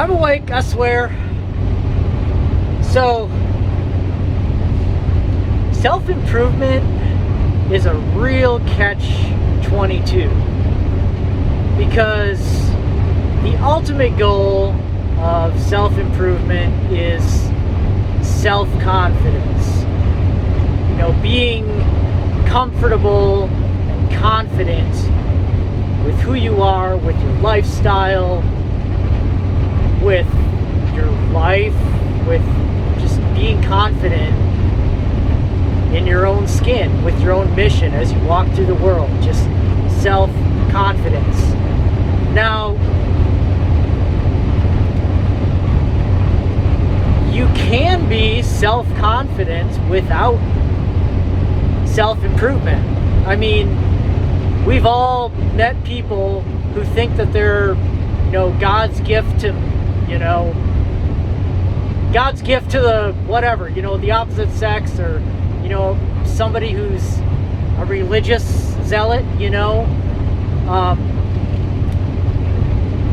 I'm awake, I swear. So, self-improvement is a real catch-22 because the ultimate goal of self-improvement is self-confidence. You know, being comfortable and confident with who you are, with your lifestyle, with your life, with just being confident in your own skin, with your own mission as you walk through the world. Just self-confidence. Now, you can be self-confident without self-improvement. I mean, we've all met people who think that they're, God's gift to, God's gift to the whatever, the opposite sex, or, somebody who's a religious zealot,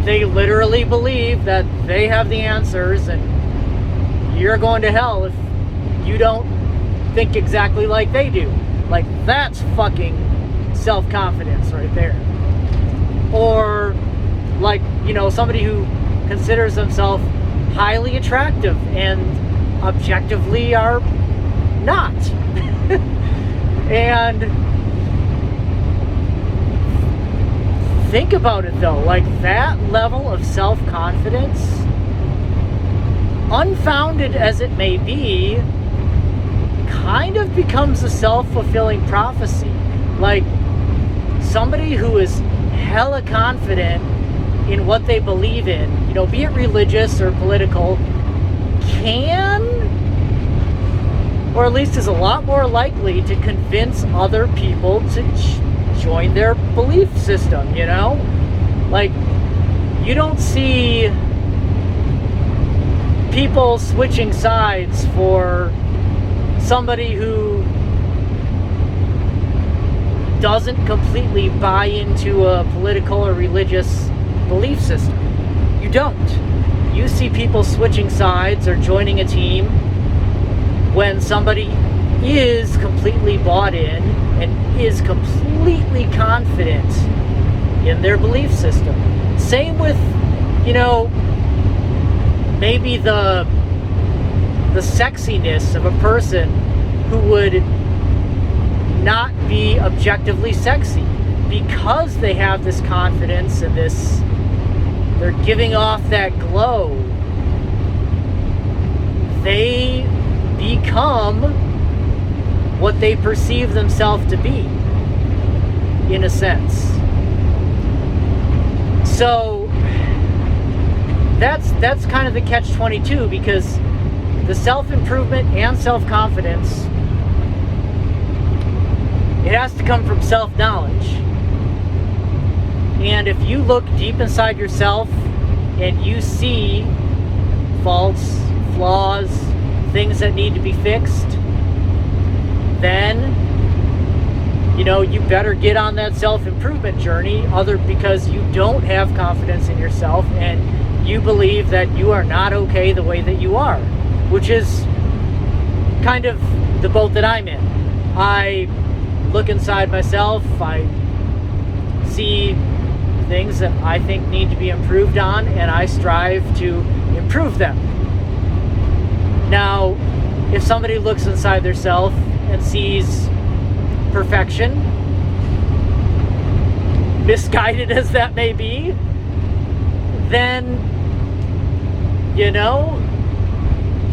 they literally believe that they have the answers and you're going to hell if you don't think exactly like they do. Like, that's fucking self-confidence right there. Or like, somebody who considers themselves highly attractive and objectively are not. And think about it though, like that level of self-confidence, unfounded as it may be, kind of becomes a self-fulfilling prophecy. Like, somebody who is hella confident in what they believe in, be it religious or political, can, or at least is a lot more likely to convince other people to join their belief system, Like, you don't see people switching sides for somebody who doesn't completely buy into a political or religious belief system. You don't. You see people switching sides or joining a team when somebody is completely bought in and is completely confident in their belief system. Same with, maybe the sexiness of a person who would not be objectively sexy because they have this confidence and they're giving off that glow. They become what they perceive themselves to be, in a sense. So that's kind of the catch-22, because the self-improvement and self-confidence, it has to come from self-knowledge. And if you look deep inside yourself and you see faults, flaws, things that need to be fixed, then you better get on that self-improvement journey, because you don't have confidence in yourself and you believe that you are not okay the way that you are, which is kind of the boat that I'm in. I look inside myself, I see things that I think need to be improved on, and I strive to improve them. Now, if somebody looks inside their self and sees perfection, misguided as that may be, then,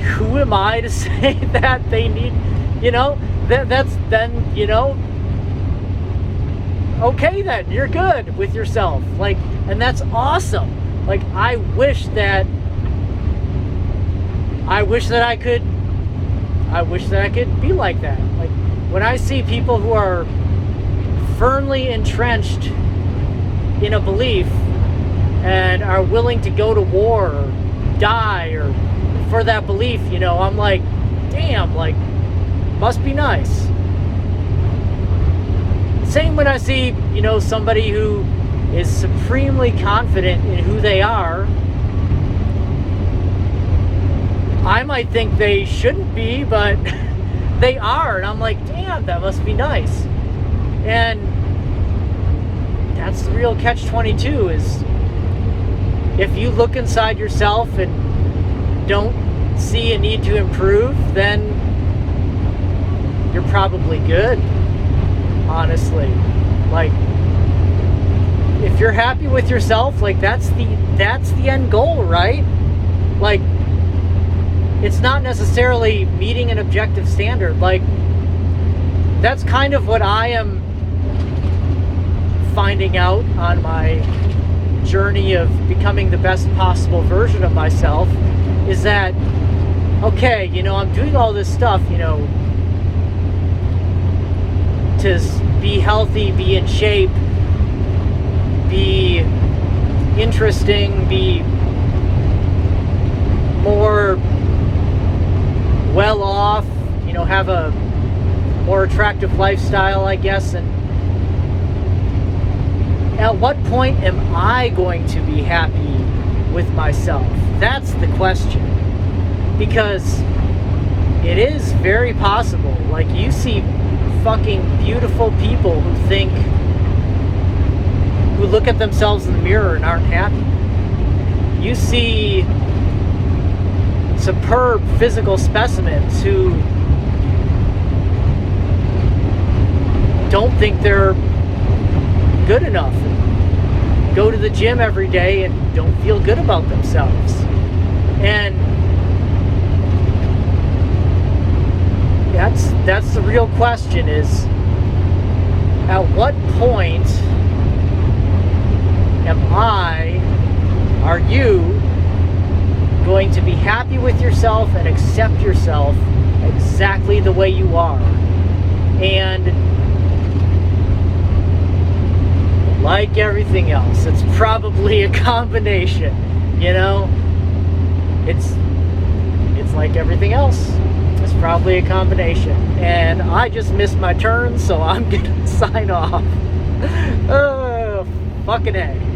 who am I to say that they need, that's then, okay then, you're good with yourself. Like, and that's awesome. Like, I wish that I could be like that. Like, when I see people who are firmly entrenched in a belief and are willing to go to war or die or for that belief, I'm like, damn, like, must be nice. Same when I see, somebody who is supremely confident in who they are I might think they shouldn't be, but they are. And I'm like, damn, that must be nice. And that's the real catch-22 is if you look inside yourself and don't see a need to improve, then you're probably good, honestly. Like, if you're happy with yourself, like that's the end goal, right? Like, it's not necessarily meeting an objective standard. Like, that's kind of what I am finding out on my journey of becoming the best possible version of myself, is that, okay, you know, I'm doing all this stuff, you know, to be healthy, be in shape, be interesting, be more well off, you know, have a more attractive lifestyle, I guess. And at what point am I going to be happy with myself? That's the question. Because it is very possible. Like, you see fucking beautiful people who look at themselves in the mirror and aren't happy. You see superb physical specimens who don't think they're good enough, and go to the gym every day and don't feel good about themselves. And that's the real question, is at what point are you going to be happy with yourself and accept yourself exactly the way you are? And like everything else, it's probably a combination, you know? It's like everything else. It's probably a combination. And I just missed my turn, so I'm gonna sign off. Oh, fucking A.